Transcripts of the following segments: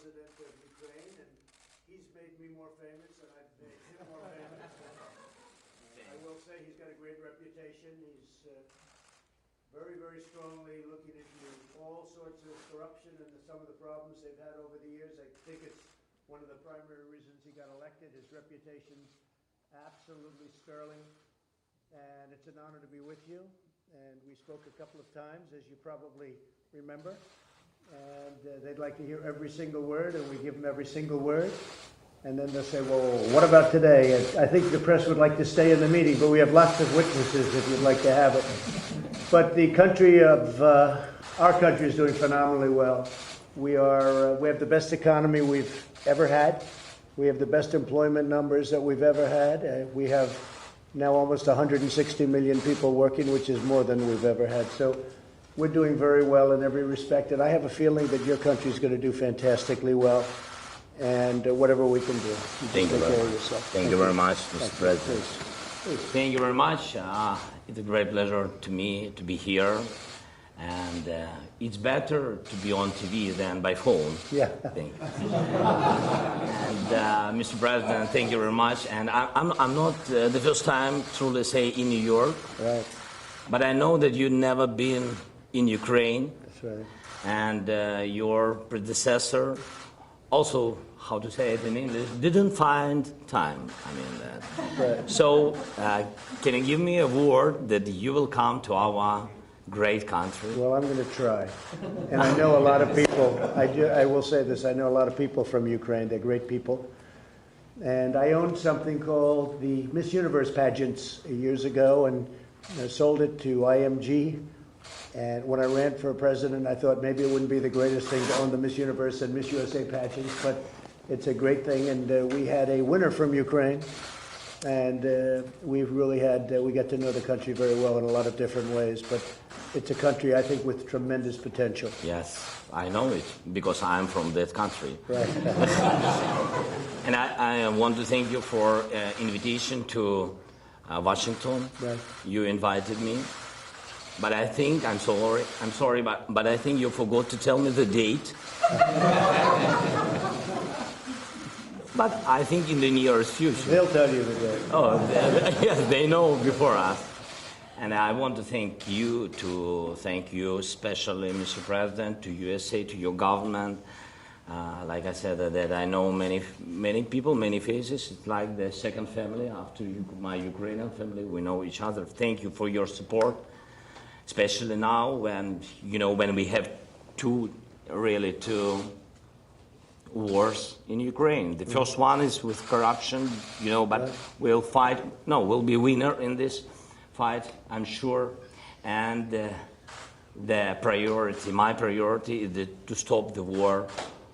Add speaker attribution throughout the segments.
Speaker 1: president of Ukraine, and he's made me more famous, and I've made him more famous. I will say he's got a great reputation. He's very, very strongly looking into all sorts of corruption and some of the problems they've had over the years. I think it's one of the primary reasons he got elected. His reputation's absolutely sterling, and it's an honor to be with you. And we spoke a couple of times, as you probably remember, and they'd like to hear every single word, and we give them every single word. And then they'll say, well, what about today? And I think the press would like to stay in the meeting, but we have lots of witnesses if you'd like to have it. But the country of, our country is doing phenomenally well. We have the best economy we've ever had. We have the best employment numbers that we've ever had. We have now almost 160 million people working, which is more than we've ever had. So we're doing very well in every respect. And I have a feeling that your country is going to do fantastically well. And whatever we can do.
Speaker 2: Thank you very much, Mr. President.
Speaker 1: Please.
Speaker 2: Thank you very much. It's a great pleasure to me to be here. And it's better to be on TV than by phone.
Speaker 1: Yeah.
Speaker 2: Thank you. And Mr. President, thank you very much. And I'm not the first time, truly say, in New York.
Speaker 1: Right.
Speaker 2: But I know that you've never been in Ukraine.
Speaker 1: That's right.
Speaker 2: And your predecessor also, how to say it in English, didn't find time. I mean that.
Speaker 1: Right.
Speaker 2: So, can you give me a word that you will come to our great country?
Speaker 1: Well, I'm going to try. And I know a lot of people, I will say this, I know a lot of people from Ukraine. They're great people. And I owned something called the Miss Universe pageants years ago, and I sold it to IMG. And when I ran for president, I thought maybe it wouldn't be the greatest thing to own the Miss Universe and Miss USA pageants, but it's a great thing. And we had a winner from Ukraine, and we got to know the country very well in a lot of different ways. But it's a country, I think, with tremendous potential.
Speaker 2: Yes, I know it, because I'm from that country.
Speaker 1: Right.
Speaker 2: And I want to thank you for invitation to Washington.
Speaker 1: Right.
Speaker 2: You invited me. But I think, I'm sorry, but I think you forgot to tell me the date. But I think in the nearest future.
Speaker 1: They'll tell you the date.
Speaker 2: Oh, yes, they know before us. And I want to thank you, especially, Mr. President, to USA, to your government. Like I said, that I know many people, many faces. It's like the second family after my Ukrainian family. We know each other. Thank you for your support. Especially now when we have two wars in Ukraine. The first one is with corruption, but we'll be winner in this fight, I'm sure. And my priority is to stop the war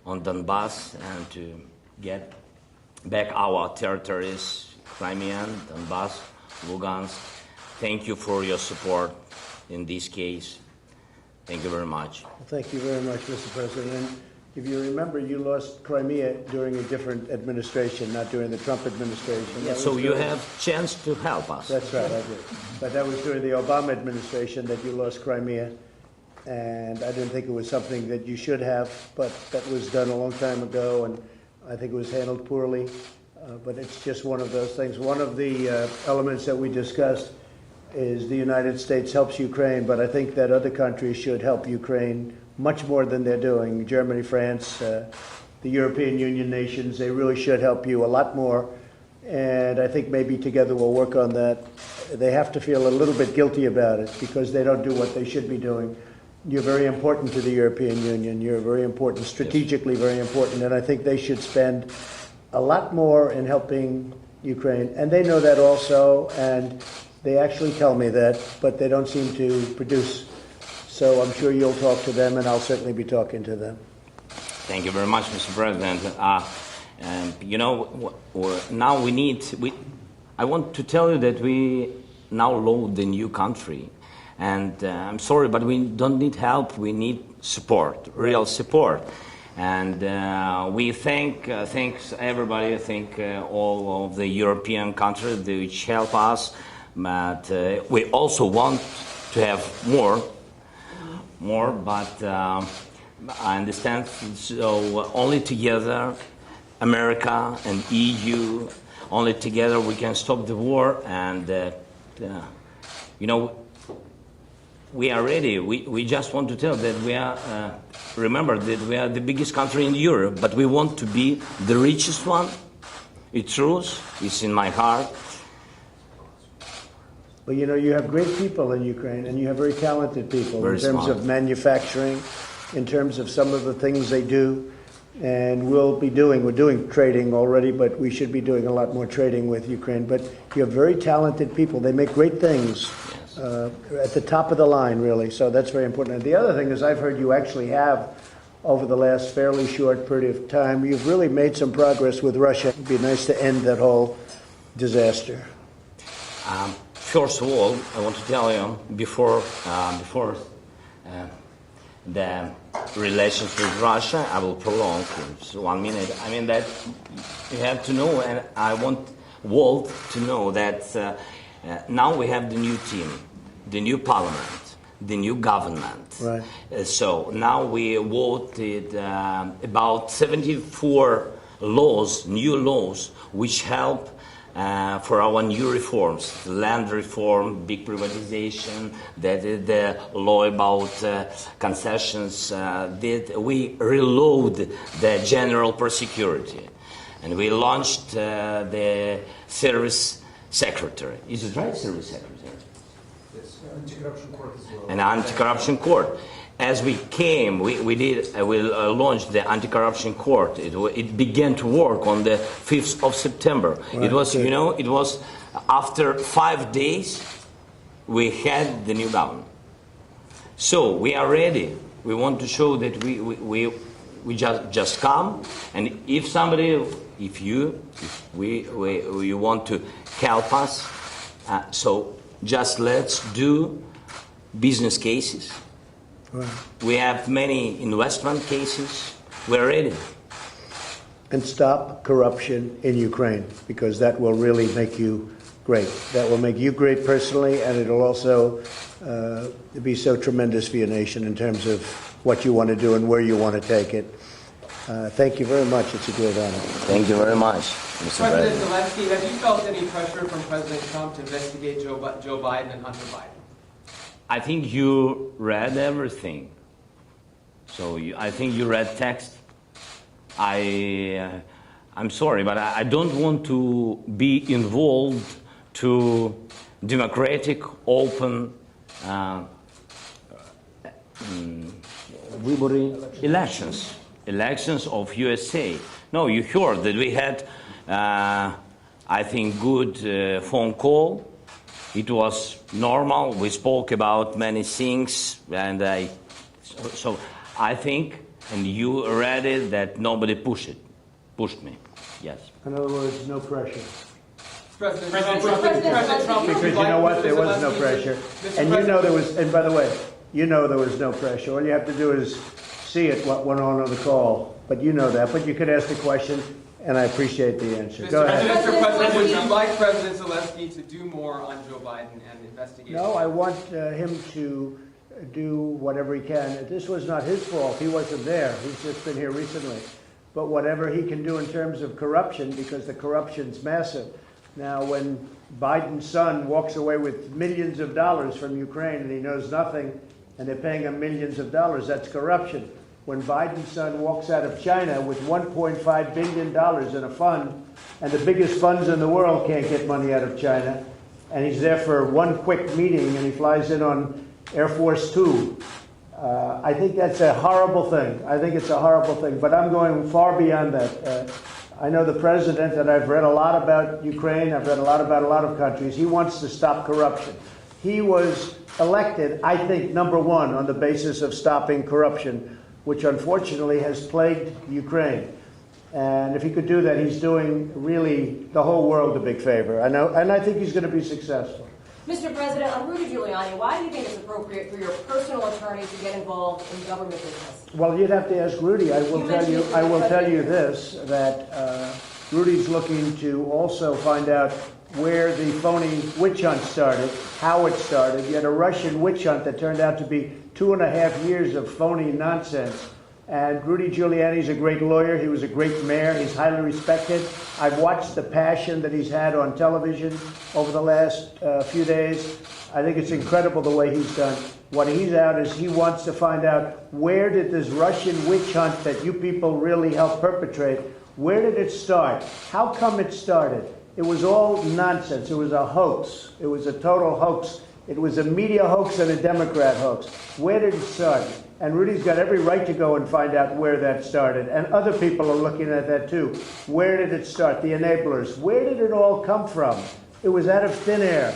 Speaker 2: on Donbass and to get back our territories, Crimean, Donbass, Lugansk. Thank you for your support. In this case, thank you very much.
Speaker 1: Thank you very much, Mr. President. And if you remember, you lost Crimea during a different administration, not during the Trump administration.
Speaker 2: Yeah, so you have chance to help us.
Speaker 1: That's right, I did. But that was during the Obama administration that you lost Crimea. And I didn't think it was something that you should have, but that was done a long time ago, and I think it was handled poorly. But it's just one of those things. One of the elements that we discussed is the United States helps Ukraine, but I think that other countries should help Ukraine much more than they're doing. Germany, France, the European Union nations, they really should help you a lot more. And I think maybe together we'll work on that. They have to feel a little bit guilty about it because they don't do what they should be doing. You're very important to the European Union. You're very important, strategically very important, and I think they should spend a lot more in helping Ukraine. And they know that also, and they actually tell me that, but they don't seem to produce. So I'm sure you'll talk to them, and I'll certainly be talking to them.
Speaker 2: Thank you very much, Mr. President. Now I want to tell you that we now load the new country. And I'm sorry, but we don't need help. We need support, real support. And we thanks everybody. I think all of the European countries which help us. But we also want to have more. But I understand. So only together, America and EU, only together we can stop the war. And you know, we are ready. We just want to tell that we are. Remember that we are the biggest country in Europe, but we want to be the richest one. It's true. It's in my heart.
Speaker 1: Well, you know, you have great people in Ukraine, and you have very talented people in terms of manufacturing, in terms of some of the things they do. And we're doing trading already, but we should be doing a lot more trading with Ukraine. But you have very talented people. They make great things at the top of the line, really. So that's very important. And the other thing is I've heard you actually have, over the last fairly short period of time, you've really made some progress with Russia. It'd be nice to end that whole disaster.
Speaker 2: First of all, I want to tell you, before the relations with Russia, I will prolong it 1 minute. I mean that you have to know, and I want Walt to know that now we have the new team, the new parliament, the new government.
Speaker 1: Right.
Speaker 2: So now we voted about 74 laws, new laws, which help for our new reforms, the land reform, big privatization, the law about concessions, we reload the general prosecurity, and we launched the service secretary. Is it right, service secretary?
Speaker 3: Yes, anti-corruption court as well.
Speaker 2: An anti-corruption court. As we came, we launched the anti-corruption court. It began to work on the 5th of September. Right. It was, you know, it was after 5 days we had the new government. So we are ready. We want to show that we just come, and if somebody, if you want to help us, so just let's do business cases.
Speaker 1: Right.
Speaker 2: We have many investment cases. We're ready.
Speaker 1: And stop corruption in Ukraine, because that will really make you great. That will make you great personally, and it'll also be so tremendous for your nation in terms of what you want to do and where you want to take it. Thank you very much. It's a great honor.
Speaker 2: Thank you very much, Mr.
Speaker 4: President Zelensky, have you felt any pressure from President Trump to investigate Joe Biden and Hunter Biden?
Speaker 2: I think you read everything. So I think you read text. I'm sorry, but I don't want to be involved to democratic, open elections of USA. No, you heard that we had, I think, good phone call. It was normal. We spoke about many things, and so I think, and you read it, that nobody pushed me. Yes.
Speaker 1: In other words, no pressure.
Speaker 4: President Trump.
Speaker 1: Because you know what? There was no pressure. And you know there was, and by the way, you know there was no pressure. All you have to do is see it, what went on the call. But you know that. But you could ask the question, and I appreciate the answer. Go ahead.
Speaker 4: Mr. President, would you like President Zelensky to do more on Joe Biden and investigate?
Speaker 1: No, I want him to do whatever he can. This was not his fault. He wasn't there. He's just been here recently. But whatever he can do in terms of corruption, because the corruption's massive. Now, when Biden's son walks away with millions of dollars from Ukraine and he knows nothing, and they're paying him millions of dollars, that's corruption. When Biden's son walks out of China with $1.5 billion in a fund, and the biggest funds in the world can't get money out of China, and he's there for one quick meeting and he flies in on Air Force Two, I think that's a horrible thing. I think it's a horrible thing. But I'm going far beyond that. I know the president, and I've read a lot about Ukraine. I've read a lot about a lot of countries. He wants to stop corruption. He was elected, I think, number one on the basis of stopping corruption, which unfortunately has plagued Ukraine. And if he could do that, he's doing really the whole world a big favor. I know, and I think he's going to be successful.
Speaker 5: Mr. President, on Rudy Giuliani, why do you think it's appropriate for your personal attorney to get involved in government business?
Speaker 1: Well, you'd have to ask Rudy. I will tell you this, that Rudy's looking to also find out where the phony witch hunt started, how it started. You had a Russian witch hunt that turned out to be 2.5 years of phony nonsense. And Rudy Giuliani's a great lawyer. He was a great mayor. He's highly respected. I've watched the passion that he's had on television over the last few days. I think it's incredible the way he's done. What he's out is he wants to find out, where did this Russian witch hunt that you people really helped perpetrate, where did it start? How come it started? It was all nonsense. It was a hoax. It was a total hoax. It was a media hoax and a Democrat hoax. Where did it start? And Rudy's got every right to go and find out where that started. And other people are looking at that too. Where did it start? The enablers. Where did it all come from? It was out of thin air.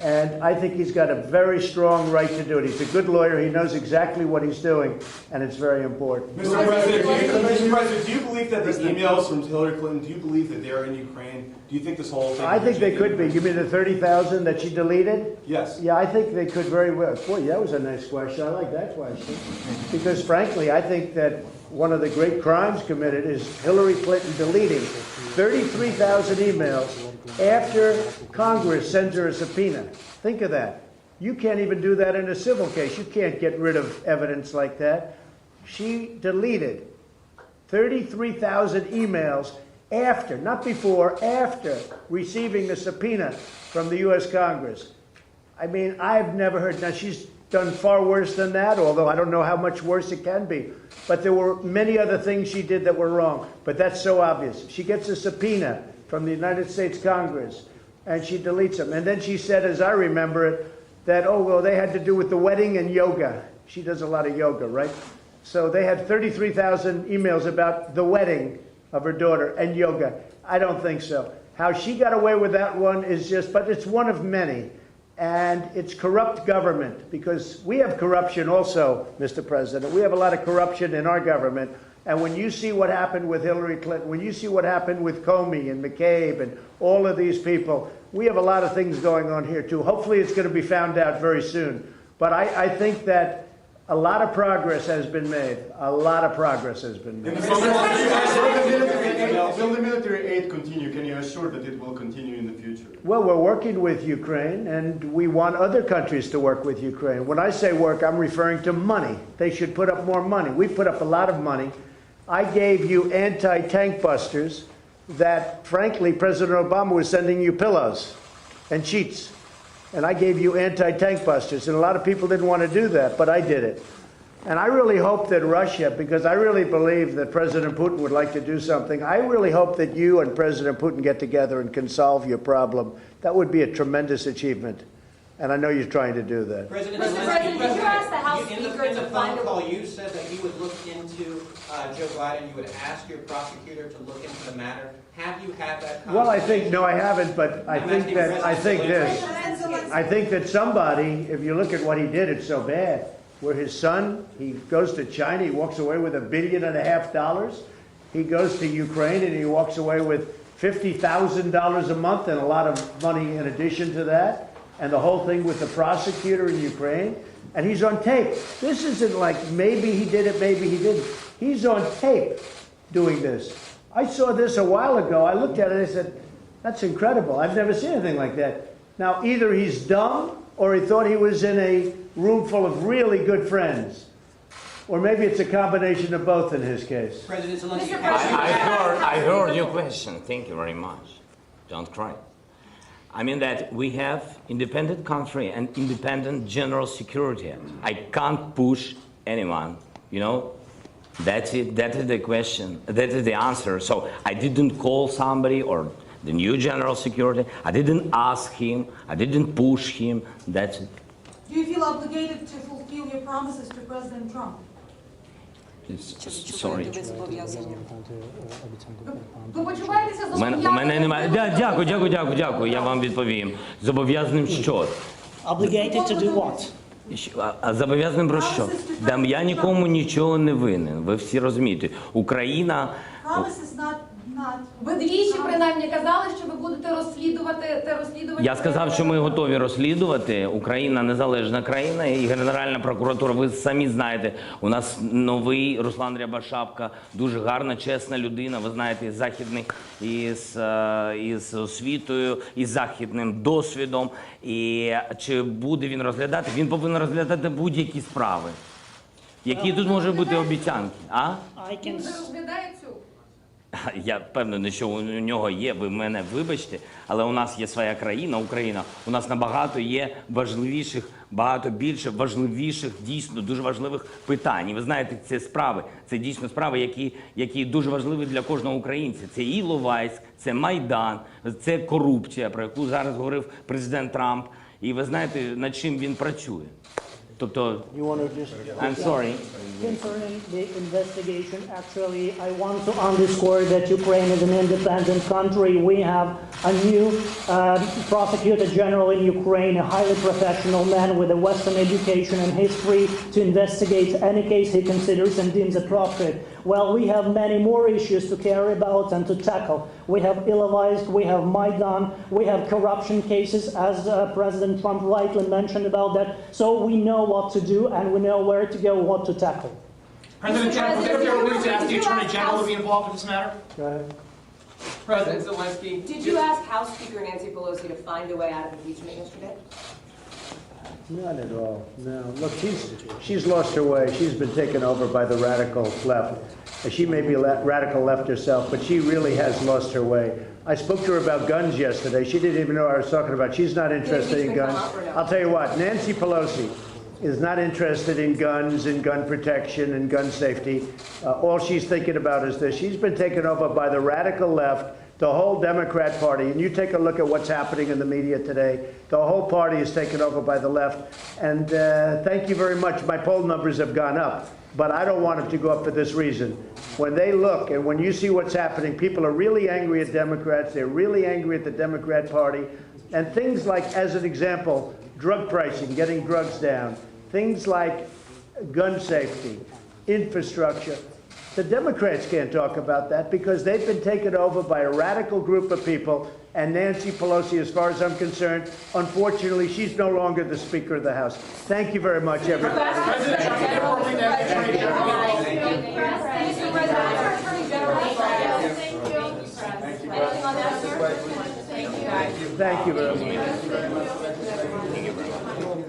Speaker 1: And I think he's got a very strong right to do it. He's a good lawyer. He knows exactly what he's doing, and it's very important.
Speaker 3: Mr. President, do you believe that these emails from Hillary Clinton, do you believe that they're in Ukraine? Do you think this whole thing...
Speaker 1: I think they could be. You mean the 30,000 that she deleted?
Speaker 3: Yes.
Speaker 1: Yeah, I think they could very well. Boy, that was a nice question. I like that question. Because frankly, I think that one of the great crimes committed is Hillary Clinton deleting 33,000 emails after Congress sends her a subpoena. Think of that. You can't even do that in a civil case. You can't get rid of evidence like that. She deleted 33,000 emails after, not before, after receiving the subpoena from the U.S. Congress. I mean, I've never heard. Now, she's done far worse than that, although I don't know how much worse it can be. But there were many other things she did that were wrong. But that's so obvious. She gets a subpoena from the United States Congress, and she deletes them. And then she said, as I remember it, that, oh, well, they had to do with the wedding and yoga. She does a lot of yoga, right? So they had 33,000 emails about the wedding of her daughter and yoga. I don't think so. How she got away with that one is just, but it's one of many. And it's corrupt government, because we have corruption also, Mr. President. We have a lot of corruption in our government. And when you see what happened with Hillary Clinton, when you see what happened with Comey and McCabe and all of these people, we have a lot of things going on here too. Hopefully it's going to be found out very soon. But I think that a lot of progress has been made. A lot of progress has been made.
Speaker 3: Will the military aid continue? Can you assure that it will continue in the future?
Speaker 1: Well, we're working with Ukraine, and we want other countries to work with Ukraine. When I say work, I'm referring to money. They should put up more money. We put up a lot of money. I gave you anti-tank busters that, frankly, President Obama was sending you pillows and sheets. And I gave you anti-tank busters. And a lot of people didn't want to do that, but I did it. And I really hope that Russia, because I really believe that President Putin would like to do something, I really hope that you and President Putin get together and can solve your problem. That would be a tremendous achievement. And I know you're trying to do that.
Speaker 5: President, did you ask the House
Speaker 6: in
Speaker 5: Speaker
Speaker 6: the
Speaker 5: to find
Speaker 6: phone call, you said that you would look into Joe Biden. You would ask your prosecutor to look into the matter. Have you had that conversation?
Speaker 1: Well, I think, no, I haven't, but I think that somebody, if you look at what he did, it's so bad. Where his son, he goes to China, he walks away with $1.5 billion. He goes to Ukraine and he walks away with $50,000 a month and a lot of money in addition to that. And the whole thing with the prosecutor in Ukraine. And he's on tape. This isn't like maybe he did it, maybe he didn't. He's on tape doing this. I saw this a while ago. I looked at it and I said, that's incredible. I've never seen anything like that. Now, either he's dumb or he thought he was in a room full of really good friends. Or maybe it's a combination of both in his case.
Speaker 6: President Zelensky,
Speaker 2: I heard your question. Thank you very much. Don't cry. I mean that we have independent country and independent general security. I can't push anyone, you know. That's it. That is the question. That is the answer. So I didn't call somebody or the new general security. I didn't ask him. I didn't push him. That's it.
Speaker 7: Do you feel obligated to fulfill your promises to President Trump?
Speaker 2: Sorry.
Speaker 7: Ви почуваєтеся
Speaker 2: У мене немає. Дякую. Я вам відповім. Зобов'язаним що?
Speaker 8: Obligated to do what?
Speaker 2: А зобов'язаним про що? Я нікому нічого не винен. Ви всі розумієте. Україна...
Speaker 5: Ви двічі, принаймні, казали, що ви будете розслідувати те розслідування.
Speaker 2: Я сказав, що ми готові розслідувати. Україна незалежна країна і Генеральна прокуратура. Ви самі знаєте, у нас новий Руслан Рябошапка, дуже гарна, чесна людина. Ви знаєте, західний із освітою, із західним досвідом. І чи буде він розглядати? Він повинен розглядати будь-які справи. Які тут можуть бути обіцянки? А?
Speaker 8: I can.
Speaker 7: розглядає цю?
Speaker 2: Я впевнений, що у нього є, ви мене вибачте, але у нас є своя країна, Україна. У нас набагато є важливіших, багато більше важливіших, дійсно дуже важливих питань. І ви знаєте, це справи, це дійсно справи, які дуже важливі для кожного українця. Це Іловайськ, це Майдан, це корупція, про яку зараз говорив президент Трамп. І ви знаєте, над чим він працює. Тобто,
Speaker 1: You want to just...
Speaker 2: I'm sorry.
Speaker 8: Concerning the investigation, actually, I want to underscore that Ukraine is an independent country. We have a new prosecutor general in Ukraine, a highly professional man with a Western education and history to investigate any case he considers and deems appropriate. Well, we have many more issues to care about and to tackle. We have Ilovaisk, we have Maidan, we have corruption cases, as President Trump rightly mentioned about that. So we know what to do and we know where to go, what to tackle.
Speaker 3: President Trump, was it fair to ask the Attorney General to be involved in this matter?
Speaker 1: Go ahead.
Speaker 4: President Zelensky.
Speaker 5: Did you ask House Speaker Nancy Pelosi to find a way out of impeachment yesterday?
Speaker 1: Not at all, no. Look, she's lost her way. She's been taken over by the radical left. She may be radical left herself, but she really has lost her way. I spoke to her about guns yesterday. She didn't even know what I was talking about. She's not interested in guns. I'll tell you what, Nancy Pelosi is not interested in guns and gun protection and gun safety. All she's thinking about is this. She's been taken over by the radical left, the whole Democrat Party. And you take a look at what's happening in the media today. The whole party is taken over by the left. And thank you very much. My poll numbers have gone up. But I don't want them to go up for this reason. When they look and when you see what's happening, people are really angry at Democrats. They're really angry at the Democrat Party. And things like, as an example, drug pricing, getting drugs down, things like gun safety, infrastructure. The Democrats can't talk about that because they've been taken over by a radical group of people. And Nancy Pelosi, as far as I'm concerned, unfortunately, she's no longer the Speaker of the House. Thank you very much, everybody.
Speaker 3: President Trump, is it appropriate to ask the Attorney General to be involved?
Speaker 1: Thank you very much.